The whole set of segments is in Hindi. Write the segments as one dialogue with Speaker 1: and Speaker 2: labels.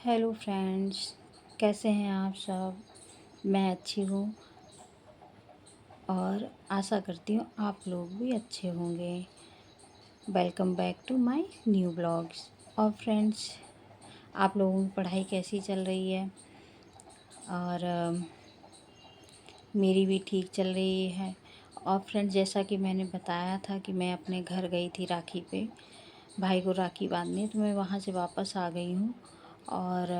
Speaker 1: हेलो फ्रेंड्स, कैसे हैं आप सब। मैं अच्छी हूँ और आशा करती हूँ आप लोग भी अच्छे होंगे। Welcome back to my new blogs. और फ्रेंड्स, आप लोगों की पढ़ाई कैसी चल रही है। और मेरी भी ठीक चल रही है। और फ्रेंड्स, जैसा कि मैंने बताया था कि मैं अपने घर गई थी राखी पे, भाई को राखी बांधने, तो मैं वहाँ से वापस आ गई हूँ। और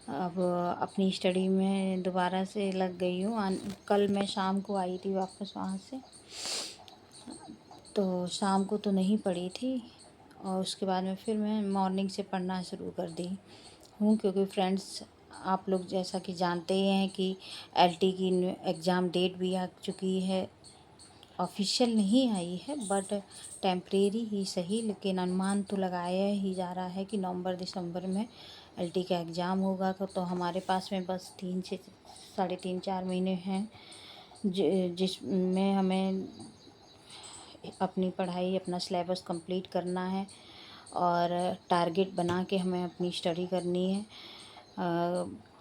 Speaker 1: अब अपनी स्टडी में दोबारा से लग गई हूँ। कल मैं शाम को आई थी वापस वहाँ से, तो शाम को तो नहीं पढ़ी थी। और उसके बाद में फिर मैं मॉर्निंग से पढ़ना शुरू कर दी हूँ, क्योंकि फ्रेंड्स, आप लोग जैसा कि जानते ही हैं कि एलटी की एग्ज़ाम डेट भी आ चुकी है। ऑफिशियल नहीं आई है, बट टेम्परेरी ही सही, लेकिन अनुमान तो लगाया ही जा रहा है कि नवंबर दिसंबर में एलटी का एग्ज़ाम होगा। तो हमारे पास में बस 3 से साढ़े 3-4 महीने हैं जिसमें हमें अपनी पढ़ाई, अपना सिलेबस कंप्लीट करना है और टारगेट बना के हमें अपनी स्टडी करनी है।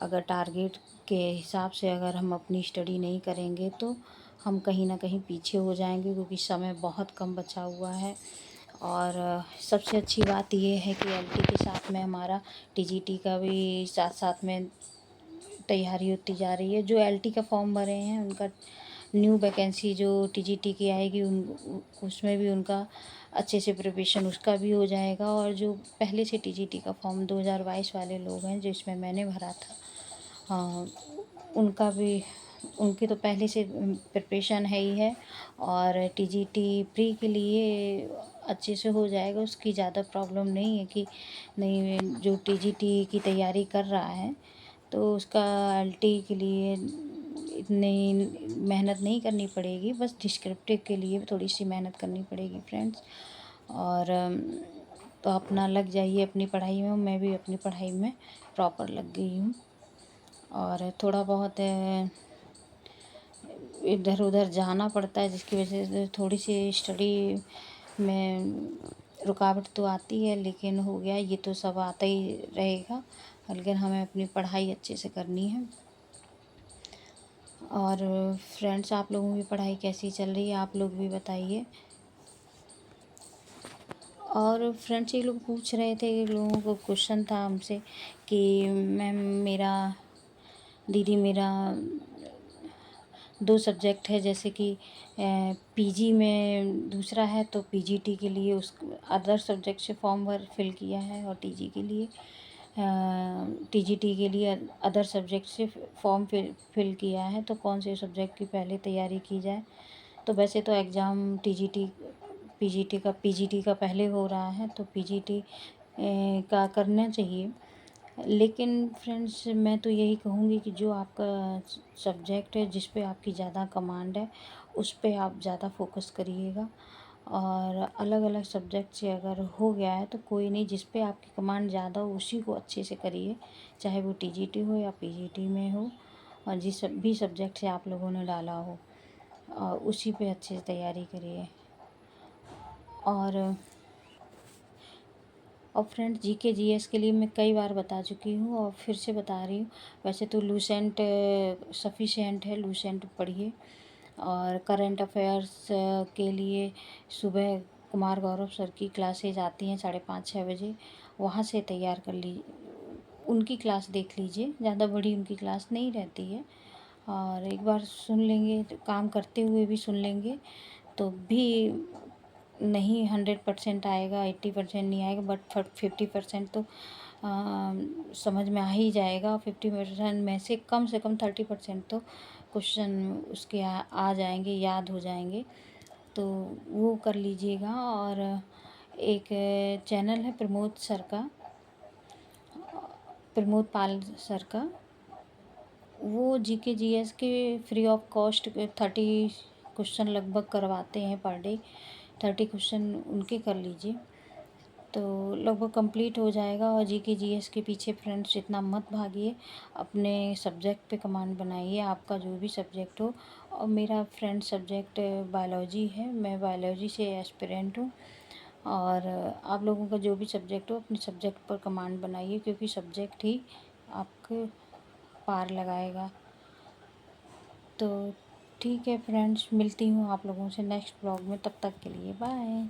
Speaker 1: अगर टारगेट के हिसाब से अगर हम अपनी स्टडी नहीं करेंगे तो हम कहीं ना कहीं पीछे हो जाएंगे, क्योंकि समय बहुत कम बचा हुआ है। और सबसे अच्छी बात ये है कि एलटी के साथ में हमारा टीजीटी का भी साथ साथ में तैयारी होती जा रही है। जो एलटी का फॉर्म भरे हैं उनका न्यू वैकेंसी जो टीजीटी की आएगी उसमें भी उनका अच्छे से प्रिपरेशन उसका भी हो जाएगा। और जो पहले से टीजीटी का फॉर्म 2022 वाले लोग हैं जिसमें मैंने भरा था, हाँ, उनका भी, उनकी तो पहले से प्रिपरेशन है ही है। और टीजीटी प्री के लिए अच्छे से हो जाएगा, उसकी ज़्यादा प्रॉब्लम नहीं है कि नहीं। जो टीजीटी की तैयारी कर रहा है तो उसका एलटी के लिए इतनी मेहनत नहीं करनी पड़ेगी, बस डिस्क्रिप्टिव के लिए थोड़ी सी मेहनत करनी पड़ेगी फ्रेंड्स। और तो अपना लग जाइए अपनी पढ़ाई में। मैं भी अपनी पढ़ाई में प्रॉपर लग गई हूँ। और थोड़ा बहुत इधर उधर जाना पड़ता है, जिसकी वजह से थोड़ी सी स्टडी में रुकावट तो आती है, लेकिन हो गया, ये तो सब आता ही रहेगा। लेकिन हमें अपनी पढ़ाई अच्छे से करनी है। और फ्रेंड्स, आप लोगों की पढ़ाई कैसी चल रही है, आप लोग भी बताइए। और फ्रेंड्स, ये लोग पूछ रहे थे, लोगों को क्वेश्चन था हमसे कि मैम मेरा 2 सब्जेक्ट है, जैसे कि पीजी में दूसरा है, तो पीजीटी के लिए उस अदर सब्जेक्ट से फॉर्म फिल किया है, और टीजी के लिए टीजीटी के लिए अदर सब्जेक्ट से फॉर्म फिल किया है। तो कौन से सब्जेक्ट की पहले तैयारी की जाए। तो वैसे तो एग्ज़ाम पीजीटी का पहले हो रहा है, तो पीजीटी का करना चाहिए। लेकिन फ्रेंड्स, मैं तो यही कहूँगी कि जो आपका सब्जेक्ट है, जिस पे आपकी ज़्यादा कमांड है, उस पे आप ज़्यादा फोकस करिएगा। और अलग अलग सब्जेक्ट से अगर हो गया है तो कोई नहीं, जिस पे आपकी कमांड ज़्यादा हो उसी को अच्छे से करिए, चाहे वो टीजीटी हो या पीजीटी में हो। और जिस भी सब्जेक्ट से आप लोगों ने डाला हो, और उसी पे अच्छे से तैयारी करिए। और फ्रेंड्स, जीके जीएस के लिए मैं कई बार बता चुकी हूँ और फिर से बता रही हूँ। वैसे तो लूसेंट सफिशिएंट है, लूसेंट पढ़िए। और करंट अफेयर्स के लिए सुबह कुमार गौरव सर की क्लासेज आती हैं 5:30-6 बजे, वहाँ से तैयार कर लीजिए, उनकी क्लास देख लीजिए। ज़्यादा बड़ी उनकी क्लास नहीं रहती है, और एक बार सुन लेंगे तो काम करते हुए भी सुन लेंगे तो भी नहीं 100% आएगा, 80% नहीं आएगा, बट 50% तो समझ में आ ही जाएगा। 50% में से कम 30% तो क्वेश्चन उसके आ जाएंगे, याद हो जाएंगे, तो वो कर लीजिएगा। और एक चैनल है प्रमोद पाल सर का, वो जीके जीएस के फ्री ऑफ कॉस्ट 30 क्वेश्चन लगभग करवाते हैं पर डे। 30 क्वेश्चन उनके कर लीजिए तो लगभग कंप्लीट हो जाएगा। और जीके जीएस के पीछे फ्रेंड्स इतना मत भागिए, अपने सब्जेक्ट पे कमांड बनाइए, आपका जो भी सब्जेक्ट हो। और मेरा फ्रेंड सब्जेक्ट बायोलॉजी है, मैं बायोलॉजी से एस्पिरेंट हूँ। और आप लोगों का जो भी सब्जेक्ट हो अपने सब्जेक्ट पर कमांड बनाइए, क्योंकि सब्जेक्ट ही आपको पार लगाएगा। तो ठीक है फ्रेंड्स, मिलती हूँ आप लोगों से नेक्स्ट ब्लॉग में, तब तक के लिए बाय।